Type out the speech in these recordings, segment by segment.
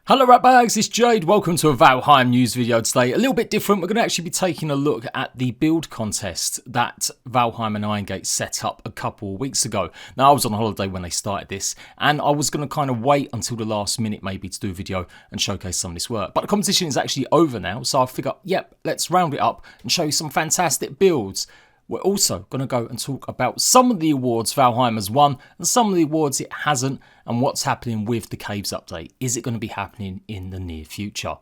Hello ratbags, it's Jade. Welcome to a VALHEIM news video today. A little bit different. We're going to actually be taking a look at the build contest that VALHEIM and Henge set up a couple of weeks ago. Now, I was on holiday when they started this, and I was going to kind of wait until the last minute maybe to do a video and showcase some of this work. But the competition is actually over now, so I figured, yep, let's round it up and show you some fantastic builds. We're also going to go and talk about some of the awards VALHEIM has won and some of the awards it hasn't, and what's happening with the Caves update. Is it going to be happening in the near future?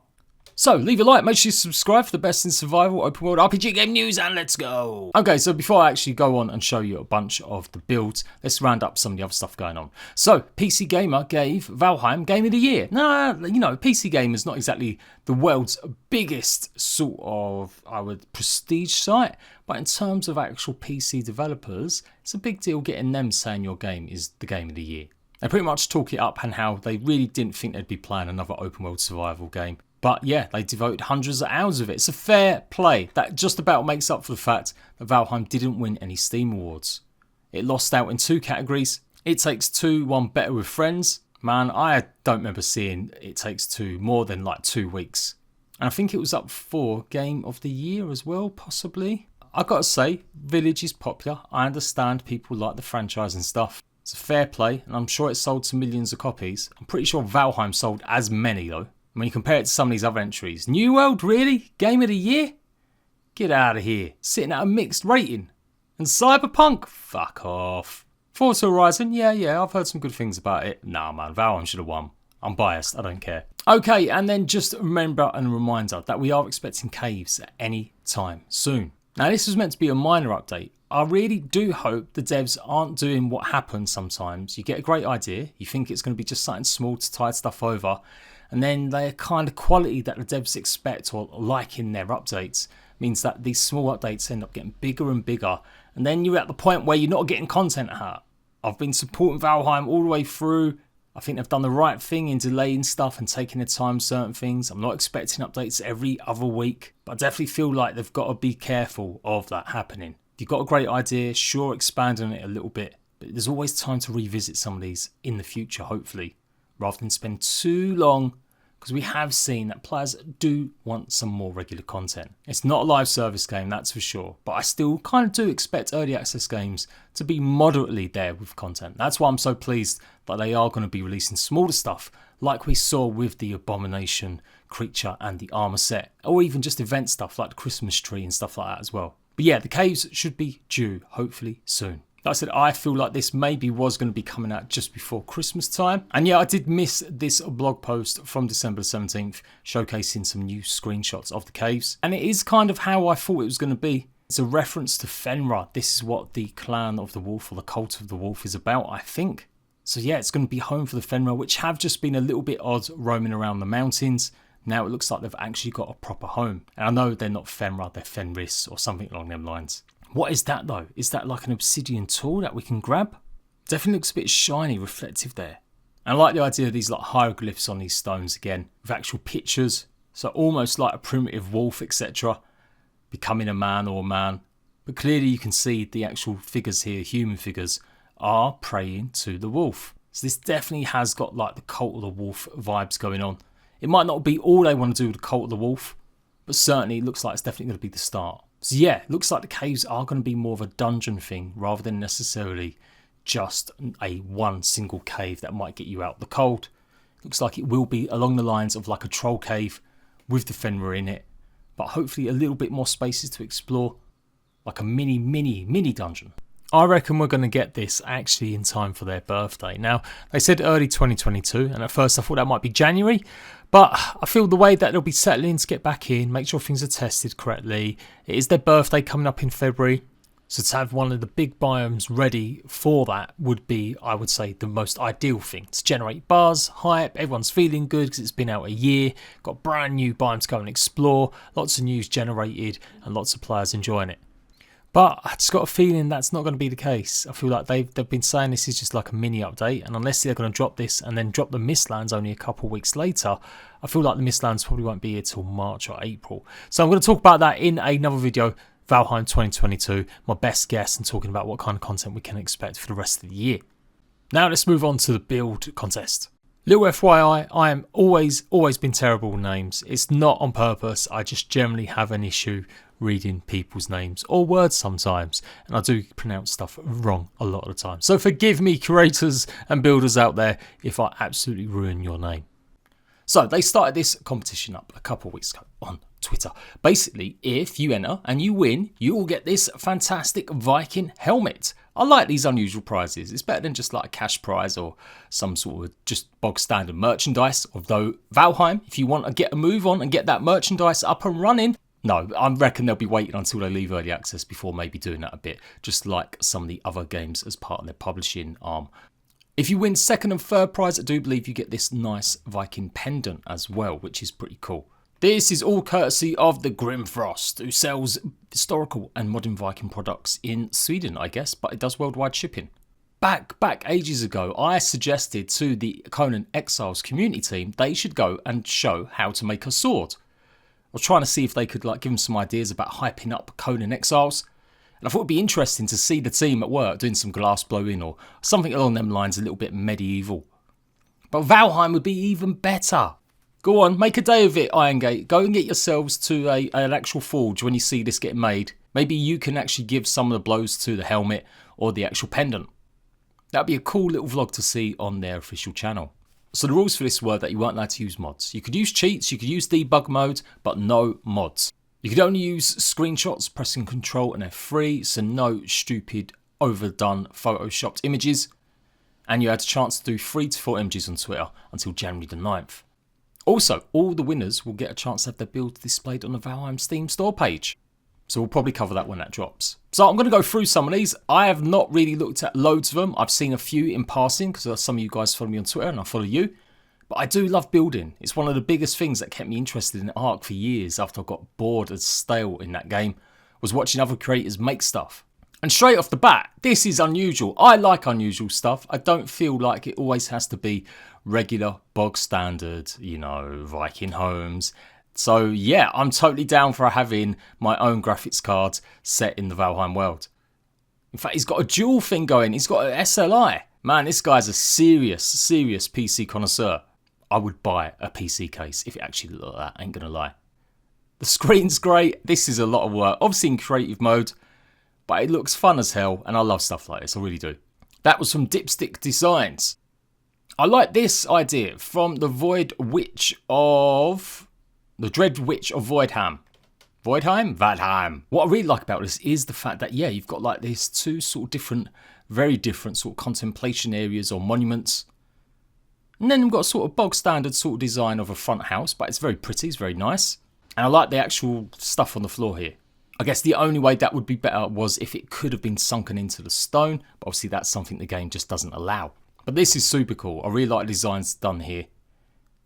So leave a like, make sure you subscribe for the best in survival, open world RPG game news, and let's go. Okay, so before I actually go on and show you a bunch of the builds, let's round up some of the other stuff going on. So PC Gamer gave VALHEIM Game of the Year. Now, you know, PC Gamer is not exactly the world's biggest sort of, prestige site, but in terms of actual PC developers, it's a big deal getting them saying your game is the Game of the Year. They pretty much talk it up and how they really didn't think they'd be playing another open world survival game. But yeah, they devoted hundreds of hours of it. It's a fair play. That just about makes up for the fact that VALHEIM didn't win any Steam awards. It lost out in two categories. It Takes Two won Better with Friends. Man, I don't remember seeing It Takes Two more than like 2 weeks. And I think it was up for Game of the Year as well, possibly. I've got to say, Village is popular. I understand people like the franchise and stuff. It's a fair play, and I'm sure it sold to millions of copies. I'm pretty sure VALHEIM sold as many though. When you compare it to some of these other entries. New World, really? Game of the Year? Get out of here. Sitting at a mixed rating. And Cyberpunk? Fuck off. Forza Horizon? Yeah, I've heard some good things about it. Nah man, VALHEIM should have won. I'm biased, I don't care. Okay, and then just remember and a reminder that we are expecting Caves at any time soon. Now this was meant to be a minor update. I really do hope the devs aren't doing what happens sometimes. You get a great idea, you think it's going to be just something small to tide stuff over, and then the kind of quality that the devs expect or like in their updates means that these small updates end up getting bigger and bigger, and then you're at the point where you're not getting content out. I've been supporting VALHEIM all the way through. I think they've done the right thing in delaying stuff and taking their time on certain things. I'm not expecting updates every other week, but I definitely feel like they've got to be careful of that happening. If you've got a great idea, sure, expand on it a little bit, but there's always time to revisit some of these in the future, hopefully, rather than spend too long, because we have seen that players do want some more regular content. It's not a live service game, that's for sure, but I still kind of do expect early access games to be moderately there with content. That's why I'm so pleased that they are going to be releasing smaller stuff, like we saw with the Abomination creature and the armor set, or even just event stuff like the Christmas tree and stuff like that as well. But yeah, the Caves should be due, hopefully soon. Like I said, I feel like this maybe was going to be coming out just before Christmas time. And yeah, I did miss this blog post from December 17th showcasing some new screenshots of the Caves. And it is kind of how I thought it was going to be. It's a reference to Fenrir. This is what the Clan of the Wolf or the Cult of the Wolf is about, I think. So yeah, it's going to be home for the Fenrir, which have just been a little bit odd roaming around the mountains. Now it looks like they've actually got a proper home. And I know they're not Fenrir, they're Fenris or something along them lines. What is that though? Is that like an obsidian tool that we can grab? Definitely looks a bit shiny, reflective there. And I like the idea of these like hieroglyphs on these stones again, with actual pictures. So almost like a primitive wolf, etc. Becoming a man or a man. But clearly you can see the actual figures here, human figures, are praying to the wolf. So this definitely has got like the Cult of the Wolf vibes going on. It might not be all they want to do with the Cult of the Wolf, but certainly it looks like it's definitely going to be the start. So yeah, it looks like the Caves are going to be more of a dungeon thing rather than necessarily just a one single cave that might get you out the cold. Looks like it will be along the lines of like a troll cave with the Fenrir in it, but hopefully a little bit more spaces to explore, like a mini dungeon. I reckon we're going to get this actually in time for their birthday. Now, they said early 2022, and at first I thought that might be January, but I feel the way that they'll be settling to get back in, make sure things are tested correctly. It is their birthday coming up in February, so to have one of the big biomes ready for that would be, I would say, the most ideal thing. To generate buzz, hype, everyone's feeling good because it's been out a year, got brand new biomes to go and explore, lots of news generated, and lots of players enjoying it. But I just got a feeling that's not going to be the case. I feel like they've been saying this is just like a mini update, and unless they're going to drop this and then drop the Mistlands only a couple of weeks later, I feel like the Mistlands probably won't be here till March or April. So I'm going to talk about that in another video, VALHEIM 2022, my best guess, and talking about what kind of content we can expect for the rest of the year. Now let's move on to the build contest. Little FYI, I am always been terrible with names. It's not on purpose, I just generally have an issue reading people's names or words sometimes, and I do pronounce stuff wrong a lot of the time. So forgive me, creators and builders out there, if I absolutely ruin your name. So they started this competition up a couple of weeks ago on Twitter. Basically, if you enter and you win, you will get this fantastic Viking helmet. I like these unusual prizes. It's better than just like a cash prize or some sort of just bog standard merchandise. Although Valheim, if you want to get a move on and get that merchandise up and running, no, I reckon they'll be waiting until they leave early access before maybe doing that a bit, just like some of the other games as part of their publishing arm. If you win second and third prize, I do believe you get this nice Viking pendant as well, which is pretty cool. This is all courtesy of the Grimfrost, who sells historical and modern Viking products in Sweden, I guess, but it does worldwide shipping. Back ages ago, I suggested to the Conan Exiles community team they should go and show how to make a sword. I was trying to see if they could like give them some ideas about hyping up Conan Exiles. And I thought it'd be interesting to see the team at work doing some glass blowing or something along them lines, a little bit medieval. But Valheim would be even better. Go on, make a day of it, Irongate. Go and get yourselves to an actual forge when you see this getting made. Maybe you can actually give some of the blows to the helmet or the actual pendant. That'd be a cool little vlog to see on their official channel. So the rules for this were that you weren't allowed to use mods. You could use cheats, you could use debug mode, but no mods. You could only use screenshots, pressing Ctrl and F3, so no stupid, overdone, photoshopped images. And you had a chance to do 3 to 4 images on Twitter until January the 9th. Also, all the winners will get a chance to have their builds displayed on the Valheim Steam store page. So we'll probably cover that when that drops. So I'm going to go through some of these. I have not really looked at loads of them. I've seen a few in passing because some of you guys follow me on Twitter and I follow you. But I do love building. It's one of the biggest things that kept me interested in Ark for years after I got bored and stale in that game, was watching other creators make stuff. And straight off the bat, this is unusual. I like unusual stuff. I don't feel like it always has to be regular, bog standard, you know, Viking homes. So yeah, I'm totally down for having my own graphics cards set in the Valheim world. In fact, he's got a dual thing going. He's got an SLI. Man, this guy's a serious PC connoisseur. I would buy a PC case if it actually looked like that, ain't gonna lie. The screen's great. This is a lot of work, obviously in creative mode, but it looks fun as hell, and I love stuff like this, I really do. That was from Dipstick Designs. I like this idea from the Dread Witch of Voidheim. Valheim. What I really like about this is the fact that, yeah, you've got like these two sort of different, very different sort of contemplation areas or monuments. And then we've got a sort of bog standard sort of design of a front house, but it's very pretty, it's very nice. And I like the actual stuff on the floor here. I guess the only way that would be better was if it could have been sunken into the stone, but obviously that's something the game just doesn't allow. But this is super cool. I really like the designs done here.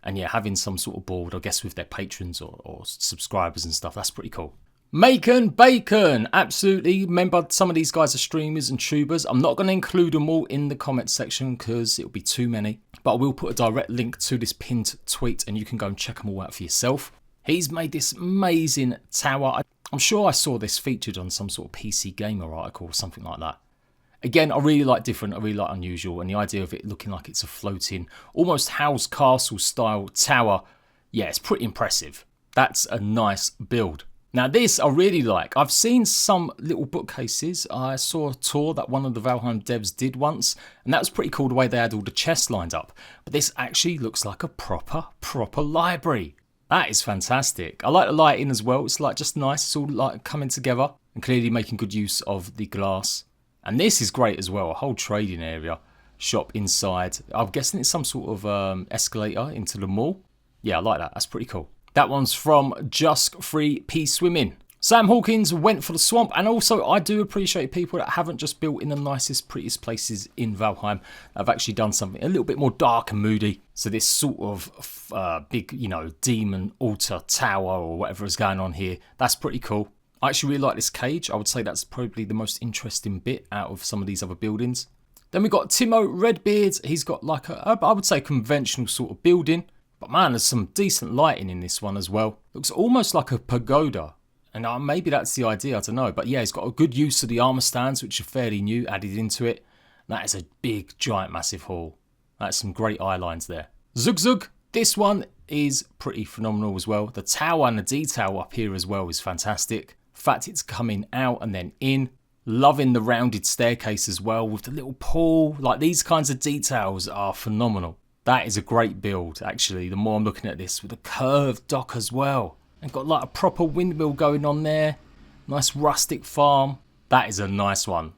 And yeah, having some sort of board, I guess with their patrons or subscribers and stuff, that's pretty cool. Macon Bacon, absolutely. Remember, some of these guys are streamers and tubers. I'm not going to include them all in the comments section because it'll be too many. But I will put a direct link to this pinned tweet and you can go and check them all out for yourself. He's made this amazing tower. I'm sure I saw this featured on some sort of PC Gamer article or something like that. Again, I really like different, I really like unusual, and the idea of it looking like it's a floating, almost House Castle style tower, yeah, it's pretty impressive. That's a nice build. Now this I really like. I've seen some little bookcases. I saw a tour that one of the Valheim devs did once, and that was pretty cool the way they had all the chests lined up. But this actually looks like a proper library. That is fantastic. I like the lighting as well. It's like just nice. It's all like coming together and clearly making good use of the glass. And this is great as well. A whole trading area, shop inside. I'm guessing it's some sort of escalator into the mall. Yeah, I like that. That's pretty cool. That one's from Just Free P Swimming. Sam Hawkins went for the swamp, and also I do appreciate people that haven't just built in the nicest, prettiest places in Valheim. I've actually done something a little bit more dark and moody. So this sort of big, you know, demon altar tower or whatever is going on here, that's pretty cool. I actually really like this cage. I would say that's probably the most interesting bit out of some of these other buildings. Then we've got Timo Redbeard. He's got like a, I would say, conventional sort of building. But man, there's some decent lighting in this one as well. Looks almost like a pagoda. And maybe that's the idea, I don't know. But yeah, he's got a good use of the armor stands, which are fairly new, added into it. And that is a big, giant, massive hall. That's some great eye lines there. Zug Zug, this one is pretty phenomenal as well. The tower and the detail up here as well is fantastic. The fact it's coming out and then in. Loving the rounded staircase as well with the little pool. Like, these kinds of details are phenomenal. That is a great build, actually, the more I'm looking at this, with a curved dock as well. And got like a proper windmill going on there. Nice rustic farm. That is a nice one.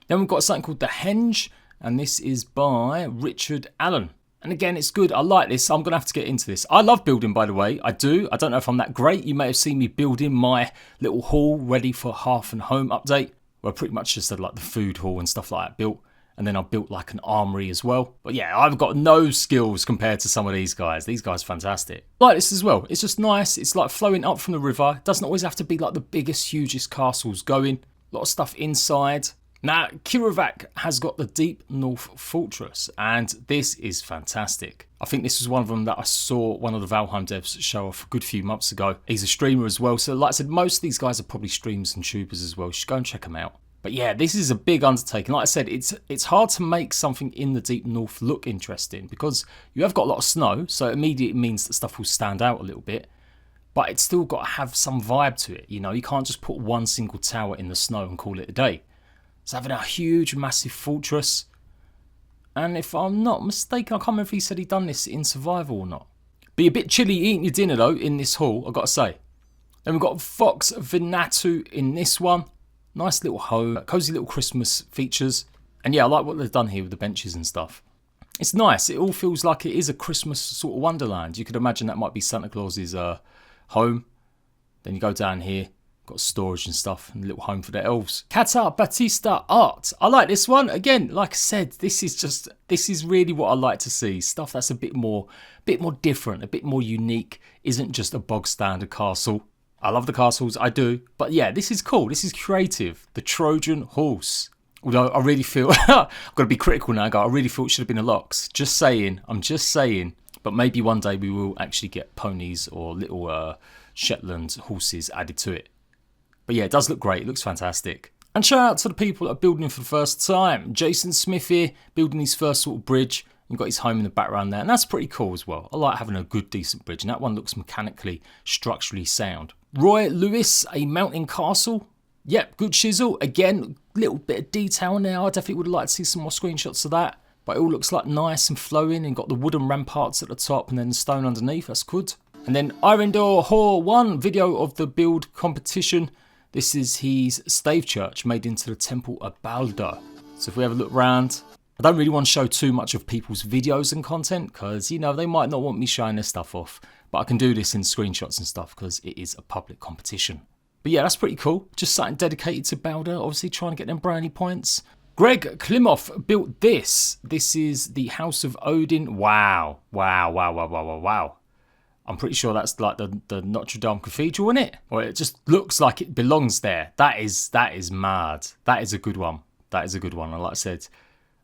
Then we've got something called the Henge, and this is by Richard Allen. And again, it's good. I like this. I'm going to have to get into this. I love building, by the way. I do. I don't know if I'm that great. You may have seen me building my little hall ready for Hearth and Home update. Where I pretty much just had like the food hall and stuff like that built. And then I built like an armory as well. But yeah, I've got no skills compared to some of these guys. These guys are fantastic. I like this as well. It's just nice. It's like flowing up from the river. It doesn't always have to be like the biggest, hugest castles going. A lot of stuff inside. Now, Kirovac has got the Deep North Fortress, and this is fantastic. I think this was one of them that I saw one of the Valheim devs show off a good few months ago. He's a streamer as well, so like I said, most of these guys are probably streamers and tubers as well. You should go and check them out. But yeah, this is a big undertaking. Like I said, it's hard to make something in the Deep North look interesting because you have got a lot of snow, so it immediately means that stuff will stand out a little bit. But it's still got to have some vibe to it, you know? You can't just put one single tower in the snow and call it a day. It's having a huge, massive fortress. And if I'm not mistaken, I can't remember if he said he'd done this in survival or not. Be a bit chilly eating your dinner, though, in this hall, I've got to say. Then we've got Fox Vinatu in this one. Nice little home, cozy little Christmas features. And yeah, I like what they've done here with the benches and stuff. It's nice. It all feels like it is a Christmas sort of wonderland. You could imagine that might be Santa Claus's home. Then you go down here. Got storage and stuff and a little home for the elves. Qatar Batista Art. I like this one. Again, like I said, this is really what I like to see. Stuff that's a bit more different, a bit more unique. Isn't just a bog standard castle. I love the castles, I do. But yeah, this is cool. This is creative. The Trojan Horse. Although I really feel, I've got to be critical now. I really feel it should have been a Lox. Just saying. I'm just saying. But maybe one day we will actually get ponies or little Shetland horses added to it. But yeah, it does look great. It looks fantastic. And shout out to the people that are building for the first time. Jason Smith here, building his first sort of bridge. You've got his home in the background there. And that's pretty cool as well. I like having a good, decent bridge. And that one looks mechanically, structurally sound. Roy Lewis, a mountain castle. Yep, good chisel. Again, little bit of detail now. I definitely would like to see some more screenshots of that. But it all looks like nice and flowing. And got the wooden ramparts at the top and then the stone underneath. That's good. And then Irendor Hor 1 video of the build competition. This is his stave church made into the Temple of Balder. So if we have a look around, I don't really want to show too much of people's videos and content because, you know, they might not want me showing their stuff off. But I can do this in screenshots and stuff because it is a public competition. But yeah, that's pretty cool. Just something dedicated to Balder, obviously trying to get them brownie points. Greg Klimoff built this. This is the House of Odin. Wow. Wow, wow, wow, wow, wow, wow. I'm pretty sure that's like the Notre Dame Cathedral, isn't it? Or it just looks like it belongs there. That is mad. That is a good one. That is a good one. And like I said,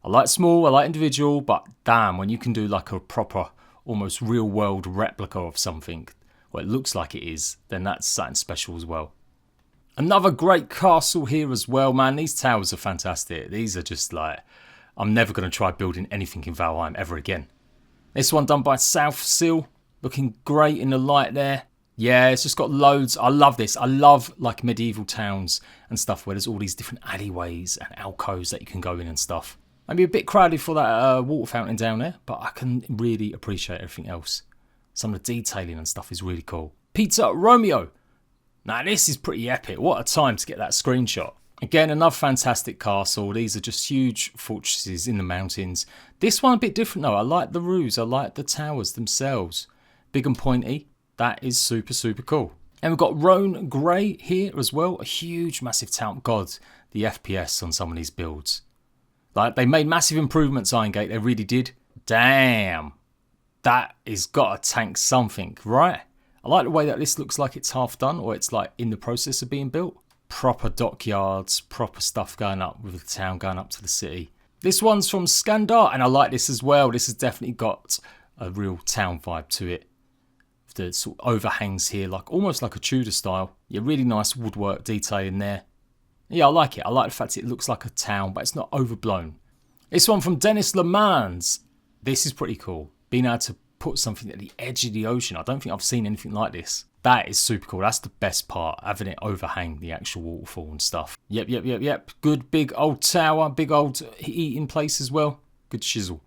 I like small, I like individual, but damn, when you can do like a proper, almost real world replica of something, or it looks like it is, then that's something special as well. Another great castle here as well, man. These towers are fantastic. These are just like, I'm never going to try building anything in Valheim ever again. This one done by South Seal. Looking great in the light there. Yeah, it's just got loads. I love this. I love like medieval towns and stuff where there's all these different alleyways and alcoves that you can go in and stuff. Maybe a bit crowded for that water fountain down there, but I can really appreciate everything else. Some of the detailing and stuff is really cool. Pizza Romeo. Now this is pretty epic. What a time to get that screenshot. Again, another fantastic castle. These are just huge fortresses in the mountains. This one a bit different though. I like the roofs. I like the towers themselves. Big and pointy. That is super, super cool. And we've got Roan Grey here as well. A huge, massive town. God, the FPS on some of these builds. Like, they made massive improvements, Irongate. They really did. Damn. That has got to tank something, right? I like the way that this looks like it's half done, or it's like in the process of being built. Proper dockyards, proper stuff going up with the town, going up to the city. This one's from Skandar, and I like this as well. This has definitely got a real town vibe to it. The sort of overhangs here, like almost like a Tudor style. Yeah, really nice woodwork detail in there. Yeah, I like it. I like the fact it looks like a town, but it's not overblown. This one from Dennis Lemans. This is pretty cool. Being able to put something at the edge of the ocean. I don't think I've seen anything like this. That is super cool. That's the best part, having it overhang the actual waterfall and stuff. Yep. Good big old tower, big old eating place as well. Good shizzle.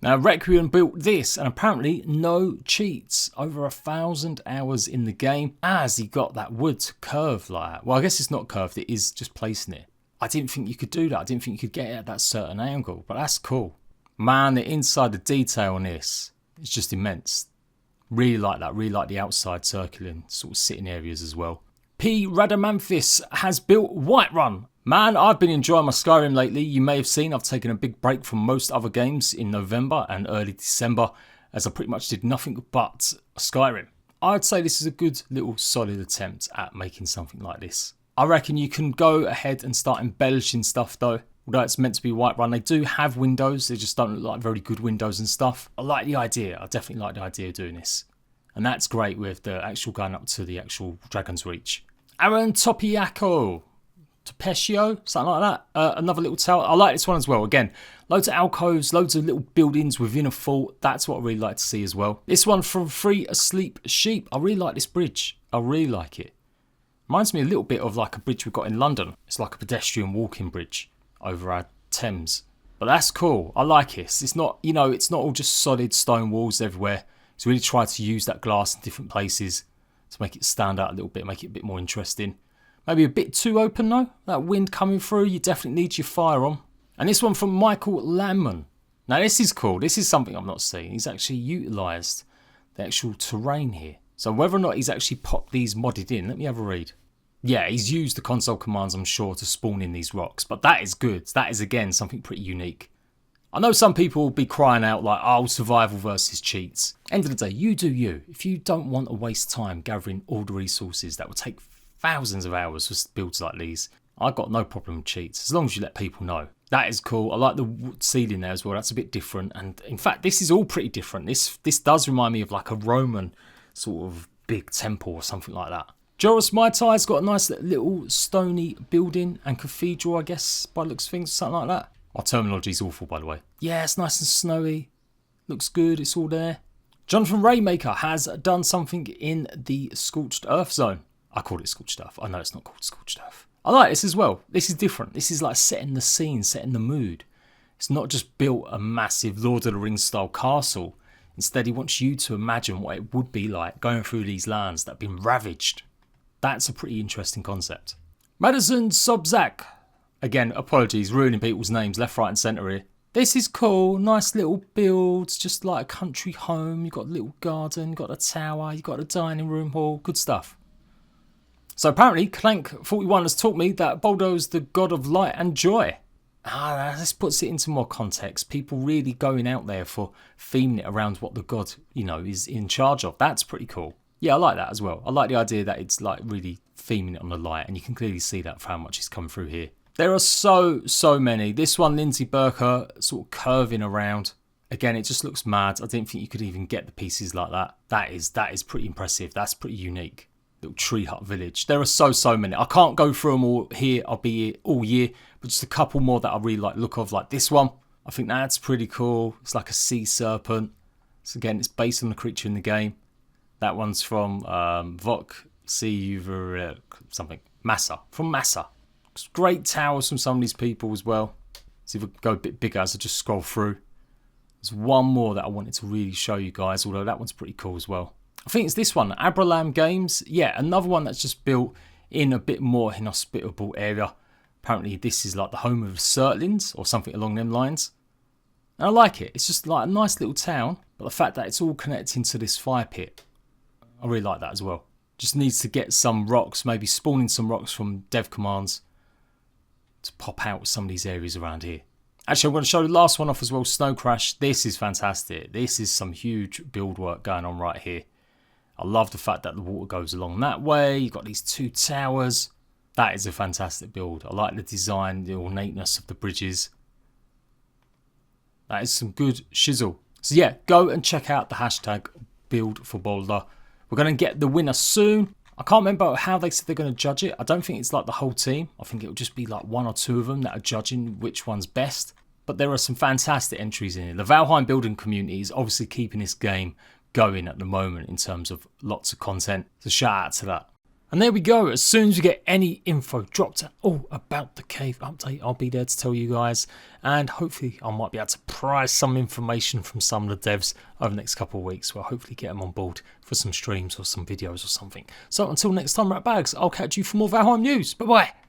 Now, Requiem built this, and apparently no cheats. Over 1,000 hours in the game, as he got that wood to curve like that. Well, I guess it's not curved, it is just placing it. I didn't think you could do that. I didn't think you could get it at that certain angle, but that's cool. Man, the inside, the detail on this is just immense. Really like that. Really like the outside circular and sort of sitting areas as well. P. Radamanthis has built Whiterun. Man, I've been enjoying my Skyrim lately. You may have seen I've taken a big break from most other games in November and early December, as I pretty much did nothing but Skyrim. I'd say this is a good little solid attempt at making something like this. I reckon you can go ahead and start embellishing stuff though. Although it's meant to be Whiterun, they do have windows. They just don't look like very good windows and stuff. I like the idea. I definitely like the idea of doing this. And that's great with the actual going up to the actual Dragon's Reach. Aaron Topiaco. Topesio, something like that. Another little tower. I like this one as well. Again, loads of alcoves, loads of little buildings within a fort. That's what I really like to see as well. This one from Free Asleep Sheep. I really like this bridge. I really like it. Reminds me a little bit of like a bridge we've got in London. It's like a pedestrian walking bridge over our Thames. But that's cool. I like it. It's not, you know, it's not all just solid stone walls everywhere. It's really tried to use that glass in different places to make it stand out a little bit, make it a bit more interesting. Maybe a bit too open though. That wind coming through, you definitely need your fire on. And this one from Michael Lamman. Now this is cool. This is something I've not seen. He's actually utilised the actual terrain here. So whether or not he's actually popped these modded in, let me have a read. Yeah, he's used the console commands, I'm sure, to spawn in these rocks. But that is good. That is, again, something pretty unique. I know some people will be crying out like, oh, survival versus cheats. End of the day, you do you. If you don't want to waste time gathering all the resources that will take thousands of hours for builds like these, I've got no problem with cheats, as long as you let people know. That is cool. I like the wood ceiling there as well. That's a bit different. And in fact, this is all pretty different. This does remind me of like a Roman sort of big temple or something like that. Joris Maitai's got a nice little stony building and cathedral, I guess, by the looks of things, something like that. My terminology is awful, by the way. Yeah, it's nice and snowy. Looks good. It's all there. Jonathan Raymaker has done something in the Scorched Earth zone. I call it Scorched Earth. I know it's not called Scorched Earth. I like this as well. This is different. This is like setting the scene, setting the mood. It's not just built a massive Lord of the Rings style castle. Instead, he wants you to imagine what it would be like going through these lands that have been ravaged. That's a pretty interesting concept. Madison Sobzak. Again, apologies, ruining people's names left, right and centre here. This is cool. Nice little builds, just like a country home. You've got a little garden, you've got a tower, you've got a dining room hall. Good stuff. So apparently, Clank41 has taught me that Baldo's the god of light and joy. This puts it into more context. People really going out there for theming it around what the god, you know, is in charge of. That's pretty cool. Yeah, I like that as well. I like the idea that it's like really theming it on the light, and you can clearly see that for how much is coming through here. There are so many. This one, Lindsay Burker, sort of curving around. Again, it just looks mad. I didn't think you could even get the pieces like that. That is pretty impressive. That's pretty unique. Little tree hut village. There are so many. I can't go through them all here. I'll be here all year. But just a couple more that I really like the look of, like this one. I think that's pretty cool. It's like a sea serpent. So again, it's based on the creature in the game. That one's from Vok something. Massa. From Massa. Great towers from some of these people as well. See if we can go a bit bigger as I just scroll through. There's one more that I wanted to really show you guys, although that one's pretty cool as well. I think it's this one, Abralam Games. Yeah, another one that's just built in a bit more inhospitable area. Apparently this is like the home of Surtlings or something along them lines. And I like it. It's just like a nice little town, but the fact that it's all connecting to this fire pit, I really like that as well. Just needs to get some rocks, maybe spawning some rocks from dev commands to pop out some of these areas around here. Actually, I'm going to show the last one off as well, Snow Crash. This is fantastic. This is some huge build work going on right here. I love the fact that the water goes along that way. You've got these two towers. That is a fantastic build. I like the design, the ornateness of the bridges. That is some good shizzle. So yeah, go and check out the hashtag build for Boulder. We're going to get the winner soon. I can't remember how they said they're going to judge it. I don't think it's like the whole team. I think it'll just be like one or two of them that are judging which one's best. but there are some fantastic entries in here. The Valheim building community is obviously keeping this game going at the moment in terms of lots of content, so shout out to that. And there we go. As soon as we get any info dropped about the cave update, I'll be there to tell you guys. And hopefully I might be able to prize some information from some of the devs over the next couple of weeks. We'll hopefully get them on board for some streams or some videos or something. So until next time, rat bags, I'll catch you for more Valheim news. Bye bye.